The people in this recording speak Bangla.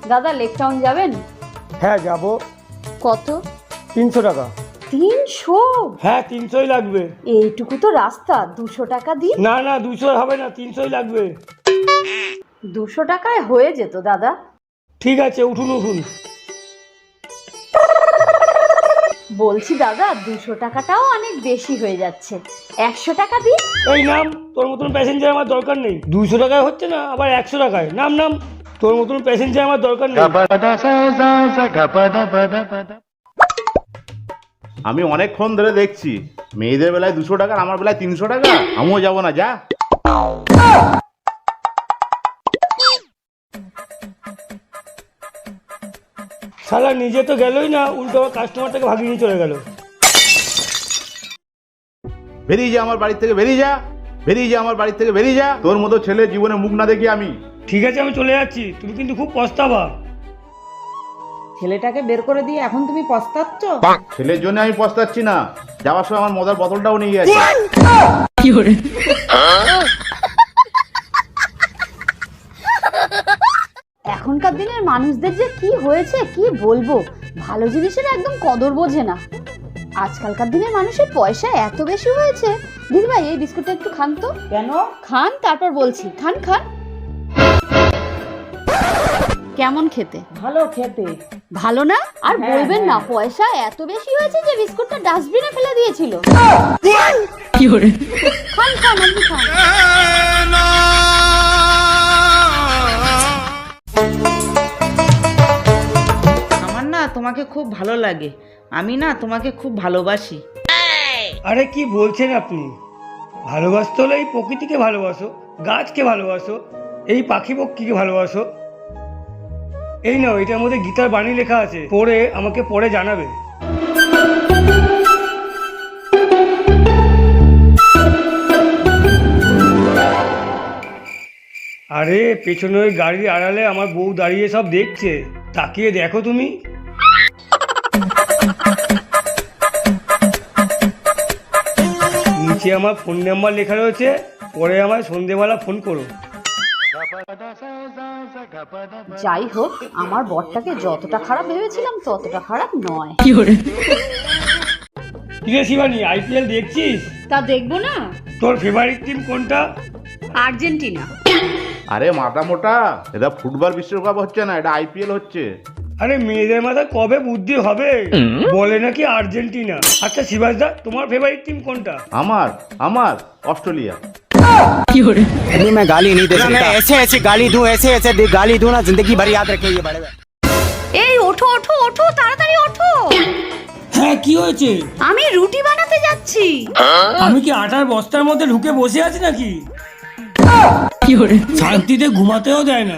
দাদা লেক টাউন যাবেন? হ্যাঁ যাব। কত? 300 টাকা। 300? হ্যাঁ 300ই লাগবে। এইটুকু তো রাস্তা, 200 টাকা দিন। না না 200 হবে না, 300ই লাগবে। 200 টাকায় হয়ে যেত দাদা। ঠিক আছে, উঠুন উঠুন। বলছি দাদা 200 টাকাটাও অনেক বেশি হয়ে যাচ্ছে, 100 টাকা দিন। এই নাম, তোর মতন প্যাসেঞ্জার আমার দরকার নেই। 200 টাকায় হচ্ছে না, আবার 100 টাকায়। নাম নাম, তোর মতন প্যাসেঞ্জার আমার দরকার নেই। আমি অনেকক্ষণ ধরে দেখছি মেয়েদের বেলায় 200 টাকা, আমার বেলায় 300 টাকা। আমিও যাবো না, যা। শালা নিজে তো গেলই না, উল্টো আমার কাস্টমারটাকে ভাগিয়ে নিয়ে চলে গেল। বেরিয়ে যা আমার বাড়ি থেকে, বেরিয়ে যা, বেরিয়ে যা আমার বাড়ি থেকে, বেরিয়ে যা। তোর মতো ছেলে জীবনে মুখ না দেখি আমি। ঠিক আছে আমি চলে যাচ্ছি, তুমি কিন্তু খুব পস্তাবা। ছেলেটাকে বের করে দিয়ে এখন তুমি পস্তাচ্ছ? ছেলের জন্য আমি পস্তাচ্ছি না, যাওয়ার সময় আমার মদের বোতলটাও নিয়ে গেছে। এখনকার দিনের মানুষদের যে কি হয়েছে কি বলবো, ভালো জিনিসের একদম কদর বোঝে না। আজকালকার দিনের মানুষের পয়সা এত বেশি হয়েছে। দিদিভাই এই বিস্কুটটা একটু খান তো। কেন? খান, তারপর বলছি। খান খান। কেমন খেতে? ভালো খেতে। ভালো না? আর হ্যাঁ, বলবেন না, হ্যাঁ। পয়সা এত বেশি হয়েছে যে বিস্কুটটা ডাস্টবিনে ফেলে দিয়েছিল। খান খান, আপনি খান। আমার না তোমাকে খুব ভালো লাগে, আমি না তোমাকে খুব ভালোবাসি। আরে কি বলছেন আপনি? ভালোবাসতে হলে এই প্রকৃতিকে ভালোবাসো, গাছকে ভালোবাসো, এই পাখি পক্ষীকে ভালোবাসো। এই নাও, এটার মধ্যে গীতার বাণী লেখা আছে, পড়ে আমাকে পরে জানাবে। আরে পেছনে ওই গাড়ির আড়ালে আমার বউ দাঁড়িয়ে সব দেখছে, তাকিয়ে দেখো তুমি। নিচে আমার ফোন নাম্বার লেখা রয়েছে, পরে আমায় সন্ধেবেলা ফোন করো। যাই হোক, আমার বরটাকে যতটা খারাপ ভেবেছিলাম ততটা খারাপ নয়। কিরে শিবানী, আইপিএল দেখছিস? তা দেখবো না? তোর ফেভারিট টিম কোনটা? আর্জেন্টিনা। আরে মাথা মোটা, এটা ফুটবল বিশ্বকাপ হচ্ছে না, এটা আইপিএল হচ্ছে। আরে মেয়েদের মাথায় কবে বুদ্ধি হবে, বলে নাকি আর্জেন্টিনা। আচ্ছা শিবাসদা, তোমার ফেভারিট টিম কোনটা? আমার আমার অস্ট্রেলিয়া। नहीं मैं गाली नहीं दे सकता, मैं ऐसे ऐसे गाली दूं, ऐसे ऐसे गाली दूं ना, जिंदगी भर याद रखें ये बड़े। এই ওঠো ওঠো ওঠো, তাড়াতাড়ি ওঠো। হ্যাঁ কি হয়েছে? আমি রুটি বানাতে যাচ্ছি। আমি কি আটার বস্তার মধ্যে ঢুকে বসে আছি নাকি? শান্তিতে ঘুমাতেও দেয় না।